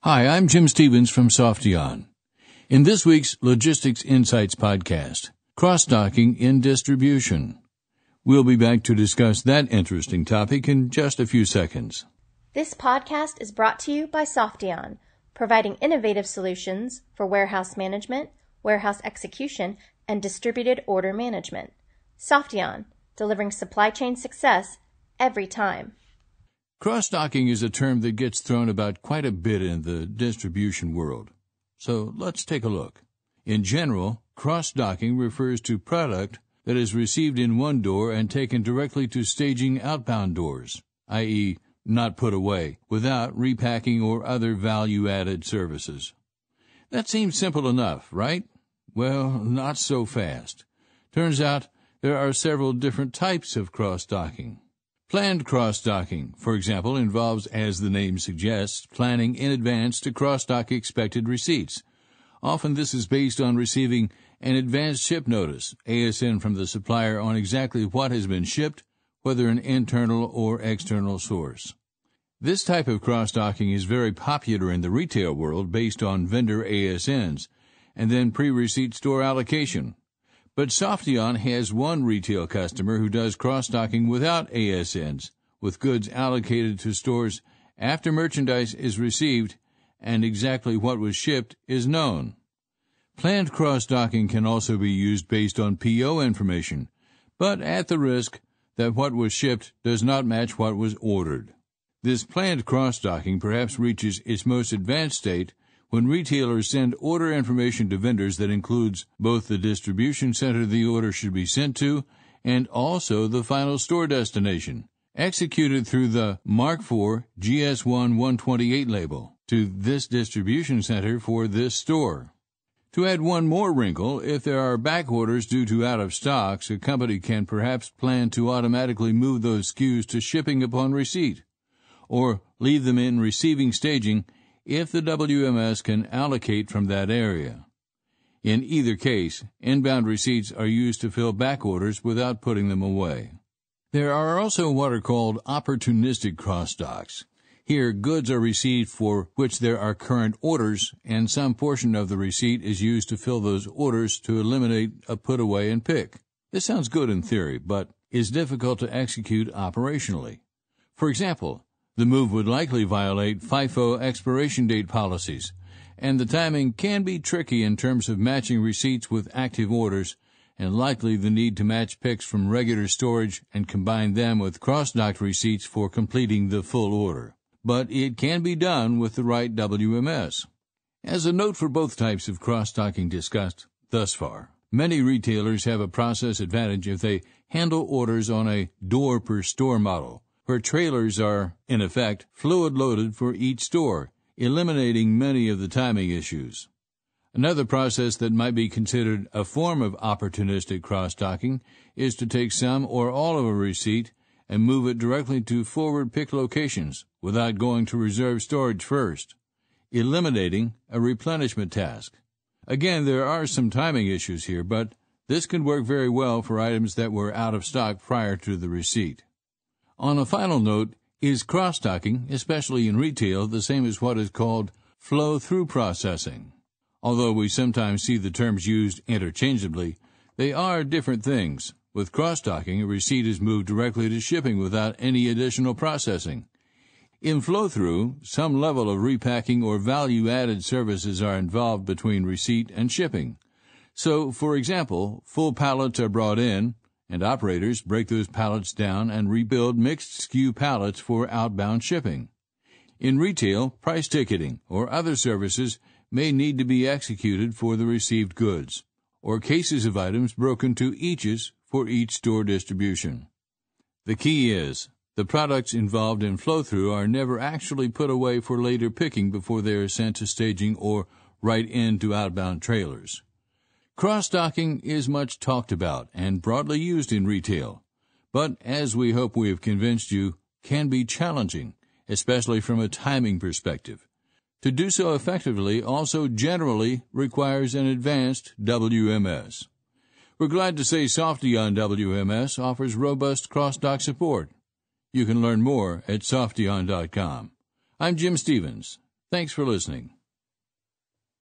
Hi, I'm Jim Stevens from Softion. In this week's Logistics Insights podcast, CrossDocking in distribution. We'll be back to discuss that interesting topic in just a few seconds. This podcast is brought to you by Softion, providing innovative solutions for warehouse management, warehouse execution, and distributed order management. Softion, delivering supply chain success every time. Cross-docking is a term that gets thrown about quite a bit in the distribution world. So let's take a look. In general, cross-docking refers to product that is received in one door and taken directly to staging outbound doors, i.e., not put away, without repacking or other value-added services. That seems simple enough, right? Well, not so fast. Turns out there are several different types of cross-docking. Planned cross-docking, for example, involves, as the name suggests, planning in advance to cross-dock expected receipts. Often this is based on receiving an advanced ship notice, ASN, from the supplier on exactly what has been shipped, whether an internal or external source. This type of cross-docking is very popular in the retail world based on vendor ASNs, and then pre-receipt store allocation. But Softion has one retail customer who does cross-docking without ASNs, with goods allocated to stores after merchandise is received and exactly what was shipped is known. Planned cross-docking can also be used based on PO information, but at the risk that what was shipped does not match what was ordered. This planned cross-docking perhaps reaches its most advanced state when retailers send order information to vendors that includes both the distribution center the order should be sent to and also the final store destination, executed through the Mark IV GS1 128 label to this distribution center for this store. To add one more wrinkle, if there are back orders due to out of stocks, a company can perhaps plan to automatically move those SKUs to shipping upon receipt, or leave them in receiving staging if the WMS can allocate from that area. In either case, inbound receipts are used to fill back orders without putting them away. There are also what are called opportunistic cross-docks. Here, goods are received for which there are current orders, and some portion of the receipt is used to fill those orders to eliminate a put away and pick. This sounds good in theory, but is difficult to execute operationally. For example, the move would likely violate FIFO expiration date policies, and the timing can be tricky in terms of matching receipts with active orders, and likely the need to match picks from regular storage and combine them with cross-docked receipts for completing the full order. But it can be done with the right WMS. As a note for both types of cross-docking discussed thus far, many retailers have a process advantage if they handle orders on a door-per-store model, where trailers are, in effect, fluid-loaded for each store, eliminating many of the timing issues. Another process that might be considered a form of opportunistic cross-docking is to take some or all of a receipt and move it directly to forward pick locations without going to reserve storage first, eliminating a replenishment task. Again, there are some timing issues here, but this can work very well for items that were out of stock prior to the receipt. On a final note, is cross-docking, especially in retail, the same as what is called flow-through processing? Although we sometimes see the terms used interchangeably, they are different things. With cross-docking, a receipt is moved directly to shipping without any additional processing. In flow-through, some level of repacking or value-added services are involved between receipt and shipping. So, for example, full pallets are brought in, and operators break those pallets down and rebuild mixed SKU pallets for outbound shipping. In retail, price ticketing or other services may need to be executed for the received goods, or cases of items broken to eaches for each store distribution. The key is, the products involved in flow-through are never actually put away for later picking before they are sent to staging or right into outbound trailers. Cross-docking is much talked about and broadly used in retail, but as we hope we have convinced you, can be challenging, especially from a timing perspective. To do so effectively also generally requires an advanced WMS. We're glad to say Softion WMS offers robust cross-dock support. You can learn more at softion.com. I'm Jim Stevens. Thanks for listening.